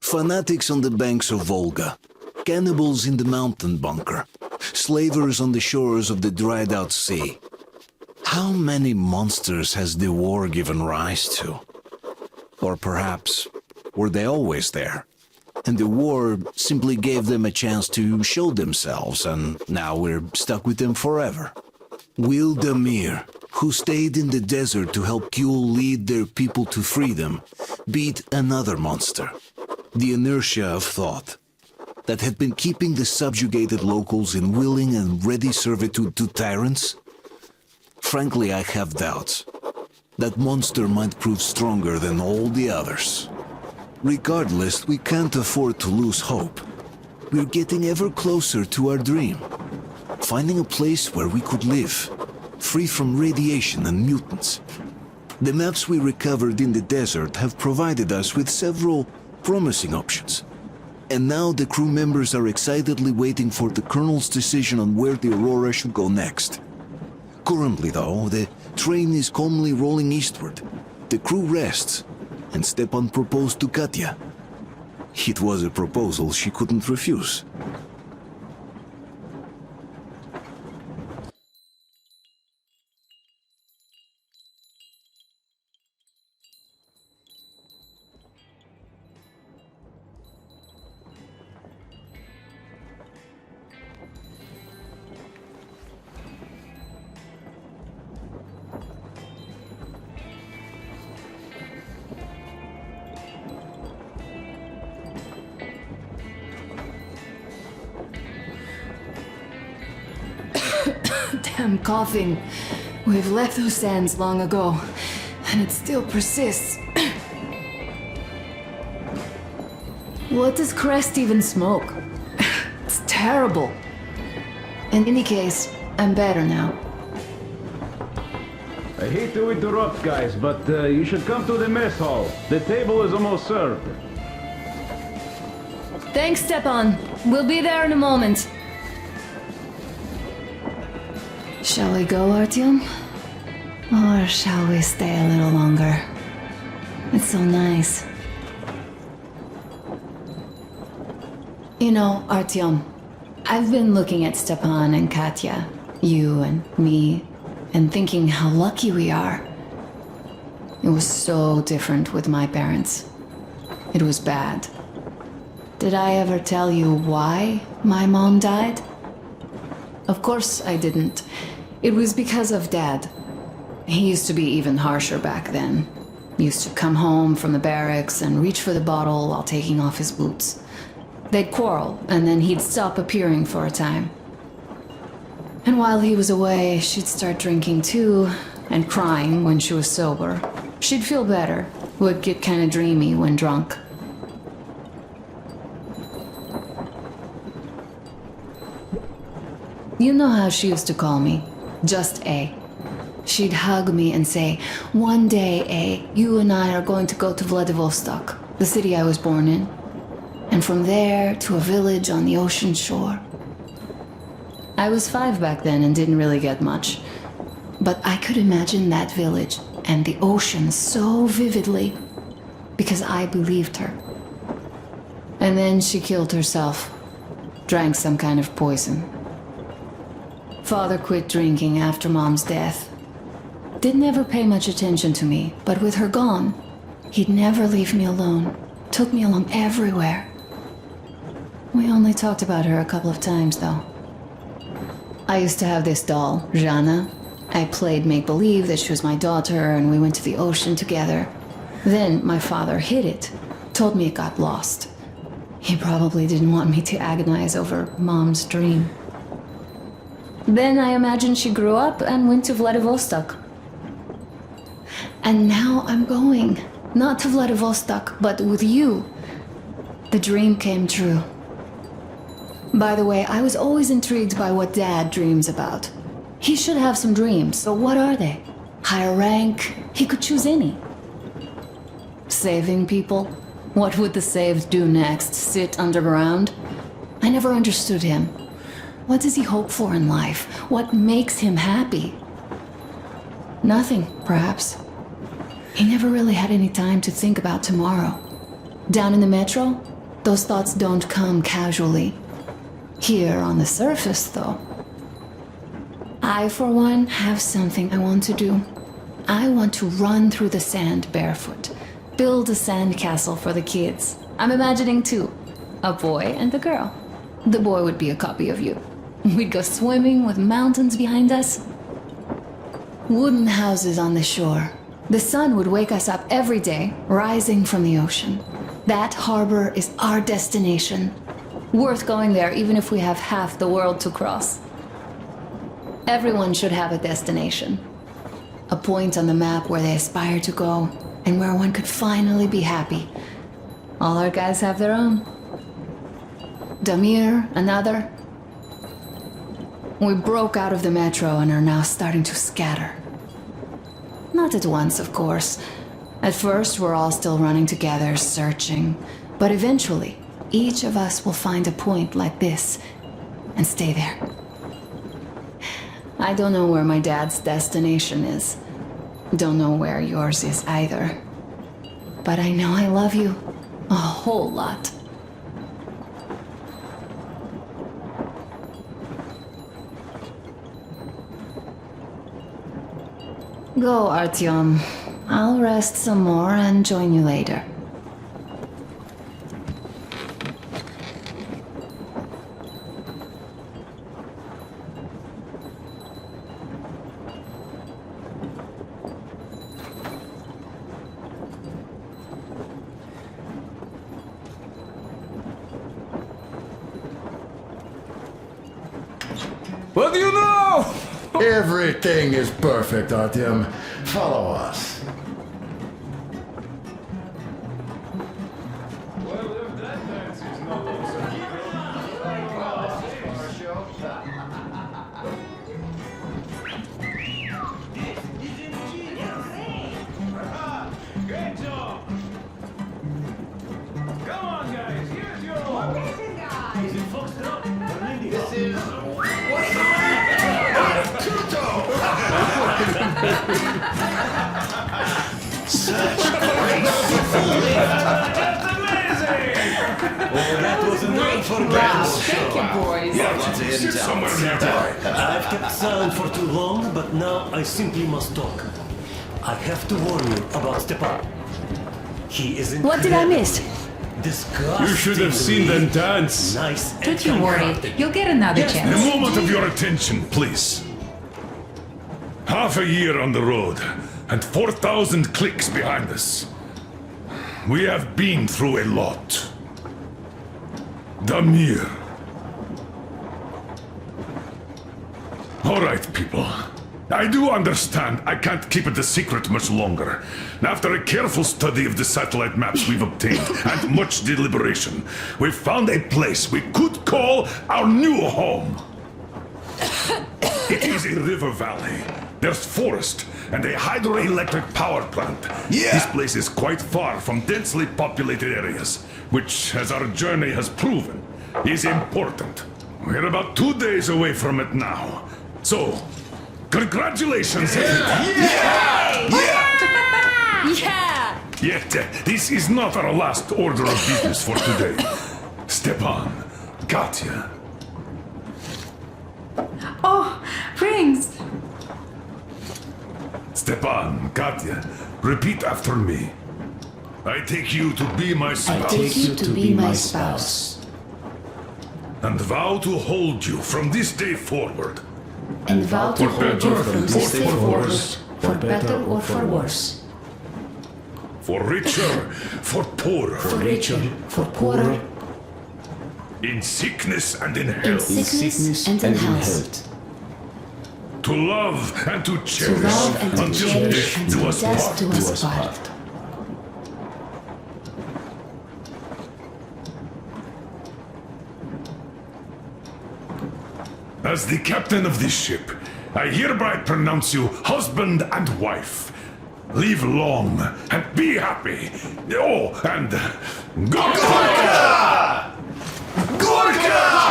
Fanatics on the banks of Volga, cannibals in the mountain bunker, slavers on the shores of the dried-out sea. How many monsters has the war given rise to? Or perhaps, were they always there? And the war simply gave them a chance to show themselves, and now we're stuck with them forever. Will Damir, who stayed in the desert to help Kyul lead their people to freedom, beat another monster, the inertia of thought, that had been keeping the subjugated locals in willing and ready servitude to tyrants? Frankly, I have doubts. That monster might prove stronger than all the others. Regardless, we can't afford to lose hope. We're getting ever closer to our dream. Finding a place where we could live, free from radiation and mutants. The maps we recovered in the desert have provided us with several promising options. And now the crew members are excitedly waiting for the Colonel's decision on where the Aurora should go next. Currently, though, the train is calmly rolling eastward. The crew rests, and Stepan proposed to Katya. It was a proposal she couldn't refuse. Damn coughing. We've left those sands long ago, and it still persists. What does Crest even smoke? It's terrible. In any case, I'm better now. I hate to interrupt, guys, but you should come to the mess hall. The table is almost served. Thanks, Stepan. We'll be there in a moment. Shall we go, Artyom? Or shall we stay a little longer? It's so nice. You know, Artyom, I've been looking at Stepan and Katya, you and me, and thinking how lucky we are. It was so different with my parents. It was bad. Did I ever tell you why my mom died? Of course I didn't. It was because of Dad. He used to be even harsher back then. He used to come home from the barracks and reach for the bottle while taking off his boots. They'd quarrel, and then he'd stop appearing for a time. And while he was away, she'd start drinking too, and crying when she was sober. She'd feel better, would get kinda dreamy when drunk. You know how she used to call me? Just A. She'd hug me and say, "One day, A, you and I are going to go to Vladivostok, the city I was born in. And from there to a village on the ocean shore." I was 5 back then and didn't really get much. But I could imagine that village and the ocean so vividly because I believed her. And then she killed herself, drank some kind of poison. Father quit drinking after Mom's death. Didn't ever pay much attention to me, but with her gone, he'd never leave me alone. Took me along everywhere. We only talked about her a couple of times, though. I used to have this doll, Jana. I played make-believe that she was my daughter, and we went to the ocean together. Then my father hid it, told me it got lost. He probably didn't want me to agonize over Mom's dream. Then I imagine she grew up and went to Vladivostok. And now I'm going. Not to Vladivostok, but with you. The dream came true. By the way, I was always intrigued by what Dad dreams about. He should have some dreams, but what are they? Higher rank? He could choose any. Saving people? What would the saved do next? Sit underground? I never understood him. What does he hope for in life? What makes him happy? Nothing, perhaps. He never really had any time to think about tomorrow. Down in the metro, Those thoughts don't come casually. Here on the surface, though. I, for one, have something I want to do. I want to run through the sand barefoot. Build a sand castle for the kids. I'm imagining two. A boy and a girl. The boy would be a copy of you. We'd go swimming with mountains behind us. Wooden houses on the shore. The sun would wake us up every day, rising from the ocean. That harbor is our destination. Worth going there even if we have half the world to cross. Everyone should have a destination. A point on the map where they aspire to go, and where one could finally be happy. All our guys have their own. Damir, another. We broke out of the metro and are now starting to scatter. Not at once, of course. At first, we're all still running together, searching. But eventually, each of us will find a point like this and stay there. I don't know where my dad's destination is. Don't know where yours is either. But I know I love you a whole lot. Go, Artyom. I'll rest some more and join you later. What do you know? Everything is perfect, Artyom. Follow us. Great job! Come on, guys, here's your... This is... That's amazing! That was a night for Wow, thank you, boys. Sit somewhere nearby. I've kept silent for too long, but now I simply must talk. I have to warn you about Stepan. He is incredible. What did I miss? Disgusting. You should have seen them dance. Nice. Don't you worry. You'll get another Yes, A chance. moment of your attention, please. Half a year on the road, and 4,000 clicks behind us. We have been through a lot. Damir. All right, people. I do understand I can't keep it a secret much longer. After a careful study of the satellite maps we've obtained and much deliberation, we've found a place we could call our new home. It is a river valley. There's forest and a hydroelectric power plant. Yeah. This place is quite far from densely populated areas, which, as our journey has proven, is important. We're about 2 days away from it now. So, congratulations, everyone. Yeah! Yet, this is not our last order of business for today. Stepan, Katya, Oh, rings! Stepan, Katya, repeat after me. I take you to be my spouse. Take you to be my spouse. And vow to hold you from this day forward. And vow to For hold better, you from for this day forward, worse. for better or for worse. For richer, for poorer. For richer, for poorer, In sickness and in in health. sickness and in health. To love and to To cherish. love and to until cherish death do until us death part. do us part. As the captain of this ship, I hereby pronounce you husband and wife. Live long and be happy. Oh, and Gorka! Gorka!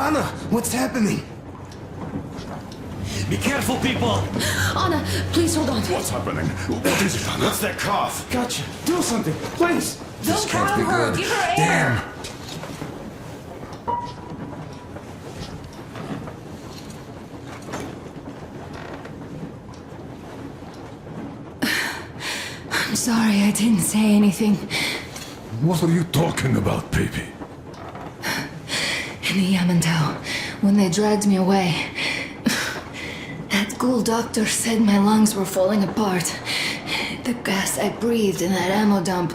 Anna, what's happening? Be careful, people! Anna, please hold on. What's happening? What is it, Anna? What's that cough? Gotcha. Do something, please. Don't can't harm be her. good. Give her air. Damn. I'm sorry I didn't say anything. What are you talking about, baby? In the Yamantau, when they dragged me away, that ghoul doctor said my lungs were falling apart. The gas I breathed in that ammo dump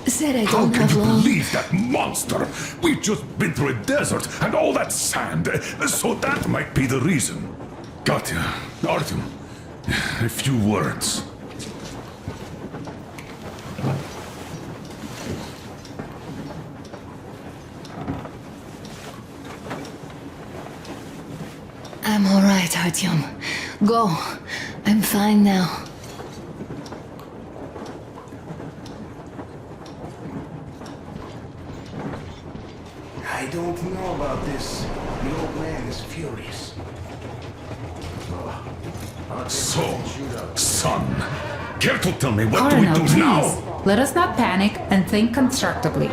said I How don't can have you long. believe that monster? We've just been through a desert and all that sand, so that might be the reason. Katya, Artyom, a few words. I'm all right, Artyom. Go. I'm fine now. I don't know about this. The old man is furious. So, son, care to tell me what Colonel, do we do please. now? Let us not panic and think constructively.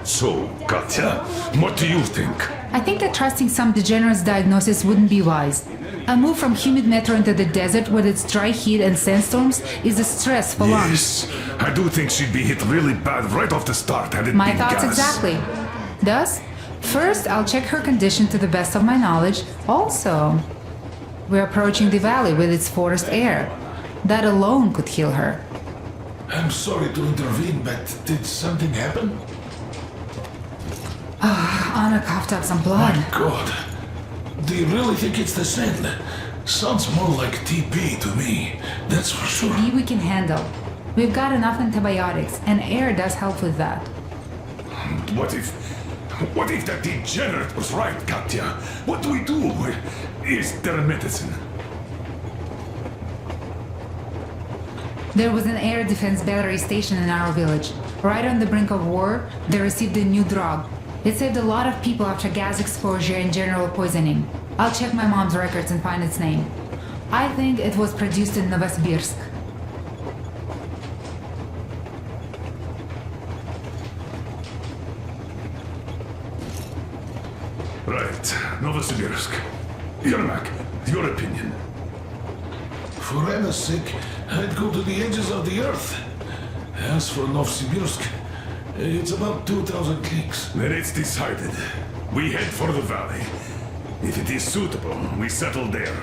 So, Katya, what do you think? I think that trusting some degenerate's diagnosis wouldn't be wise. A move from humid metro into the desert with its dry heat and sandstorms is a stress for lungs. Yes, I do think she'd be hit really bad right off the start had it My been thoughts gas. exactly. Thus, first I'll check her condition to the best of my knowledge. Also, we're approaching the valley with its forest air. That alone could heal her. I'm sorry to intervene, but did something happen? Anna coughed up some blood. My God. Do you really think it's the sand? Sounds more like TB to me, that's for sure. TB we can handle. We've got enough antibiotics, and air does help with that. What if that degenerate was right, Katya? What do we do? Is there a medicine? There was an air defense battery station in our village. Right on the brink of war, they received a new drug. It saved a lot of people after gas exposure and general poisoning. I'll check my mom's records and find its name. I think it was produced in Novosibirsk. Right, Novosibirsk. Yermak, your opinion. For Anna's sake, I'd go to the edges of the earth. As for Novosibirsk, it's about 2,000 clicks. Then it's decided. We head for the valley. If it is suitable, we settle there.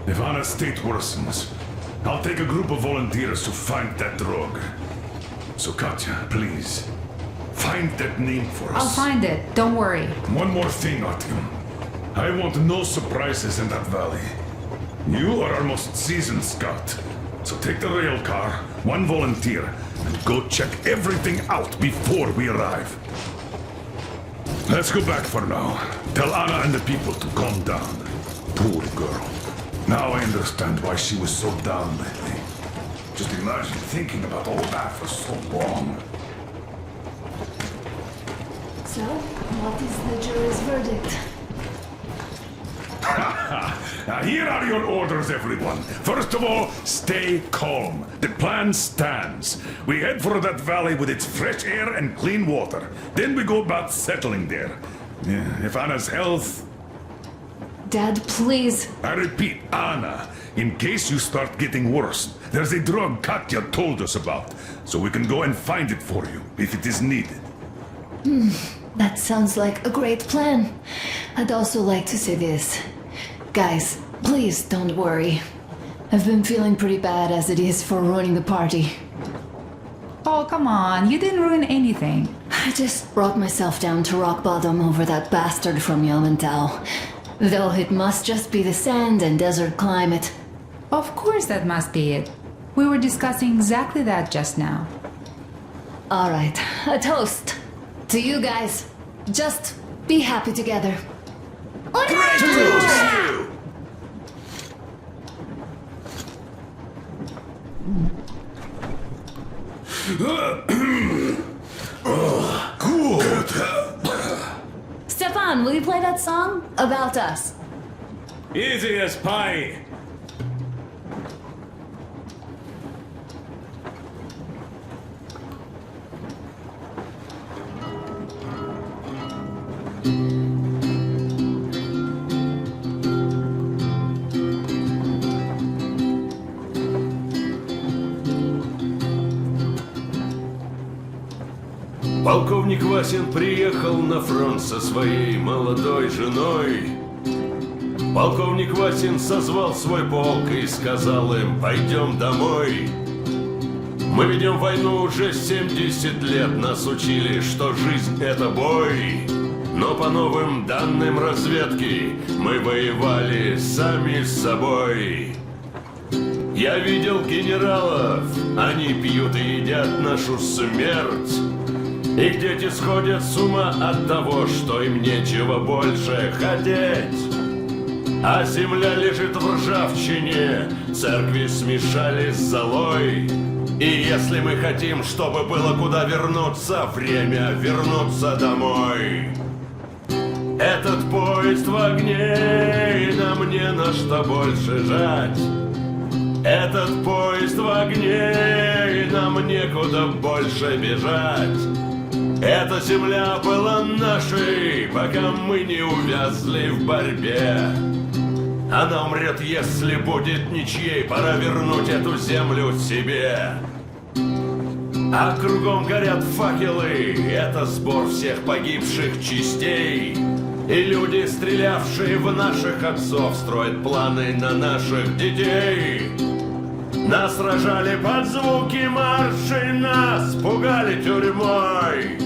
If Anna's state worsens, I'll take a group of volunteers to find that drug. So Katya, please, find that name for us. I'll find it, don't worry. One more thing, Artyom. I want no surprises in that valley. You are our most seasoned scout, so take the rail car, one volunteer, and go check everything out before we arrive. Let's go back for now. Tell Anna and the people to calm down. Poor girl. Now I understand why she was so down lately. Just imagine thinking about all that for so long. So, what is the jury's verdict? Now here are your orders, everyone. First of all, stay calm. The plan stands. We head for that valley with its fresh air and clean water. Then we go about settling there. If Anna's health... Dad, please. I repeat, Anna, in case you start getting worse, there's a drug Katya told us about, so we can go and find it for you, if it is needed. That sounds like a great plan. I'd also like to say this. Guys, please don't worry. I've been feeling pretty bad as it is for ruining the party. Oh, come on, you didn't ruin anything. I just brought myself down to rock bottom over that bastard from Yamantau. Though it must just be the sand and desert climate. Of course that must be it. We were discussing exactly that just now. Alright, a toast. To you guys. Just be happy together. Good. Stefan, will Will you play that song? About us. Easy as pie. Полковник Васин приехал на фронт со своей молодой женой. Полковник Васин созвал свой полк и сказал им: пойдем домой. Мы ведем войну уже 70 лет, нас учили, что жизнь это бой. Но по новым данным разведки мы воевали сами с собой. Я видел генералов, они пьют и едят нашу смерть. Их дети сходят с ума от того, что им нечего больше хотеть. А земля лежит в ржавчине, церкви смешались с золой. И если мы хотим, чтобы было куда вернуться, время вернуться домой. Этот поезд в огне, и нам не на что больше жать. Этот поезд в огне, и нам некуда больше бежать. Эта земля была нашей, пока мы не увязли в борьбе. Она умрет, если будет ничьей, пора вернуть эту землю себе. А кругом горят факелы, это сбор всех погибших частей. И люди, стрелявшие в наших отцов, строят планы на наших детей. Нас сражали под звуки маршей, нас пугали тюрьмой.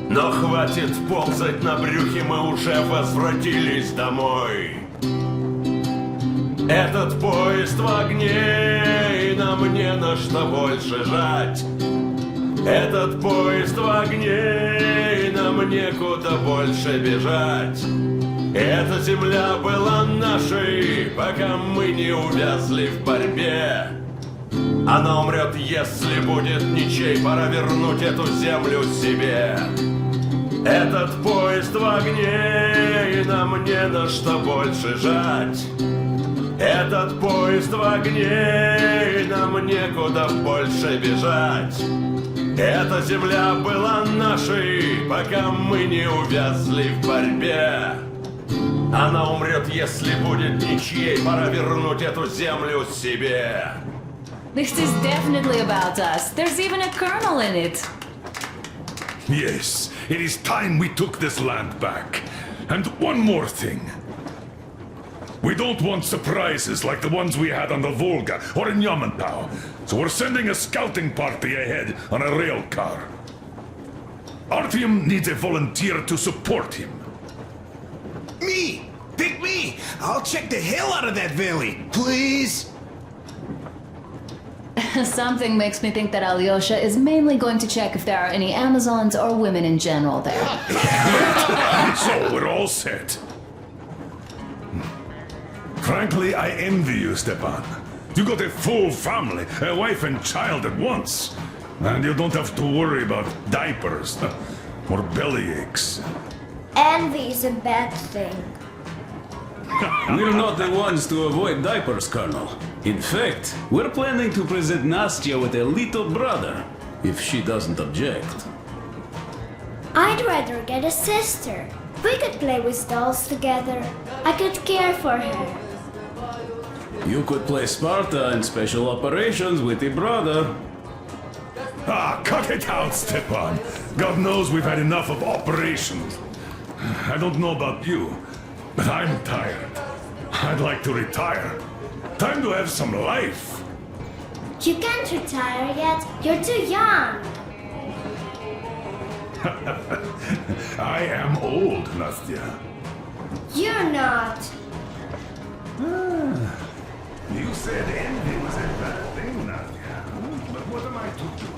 Но хватит ползать на брюхе, мы уже возвратились домой. Этот поезд в огне, и нам не на что больше жать. Этот поезд в огне, и нам некуда больше бежать. Эта земля была нашей, пока мы не увязли в борьбе. Она умрет, если будет ничей, пора вернуть эту землю себе. Этот поезд в огне, и нам не на что больше жать. Этот поезд в огне, и нам некуда больше бежать. Эта земля была нашей, пока мы не увязли в борьбе. Она умрет, если будет ничьей, пора вернуть эту землю себе. This is definitely about us. There's even a colonel in it. Yes, it is time we took this land back. And one more thing. We don't want surprises like the ones we had on the Volga or in Yamantau. So we're sending a scouting party ahead on a rail car. Artyom needs a volunteer to support him. Me! Pick me! I'll check the hell out of that valley, please! Something makes me think that Alyosha is mainly going to check if there are any Amazons or women in general there. So we're all set. Frankly, I envy you, Stepan. You got a full family, a wife and child at once. And you don't have to worry about diapers or belly aches. Envy is a bad thing. We're not the ones to avoid diapers, Colonel. In fact, we're planning to present Nastya with a little brother, if she doesn't object. I'd rather get a sister. We could play with dolls together. I could care for her. You could play Sparta in special operations with your brother. Ah, cut it out, Stepan. God knows we've had enough of operations. I don't know about you, but I'm tired. I'd like to retire. Time to have some life. You can't retire yet. You're too young. I am old, Nastya. You're not. You said envy was a bad thing, Nastya. But what am I to do?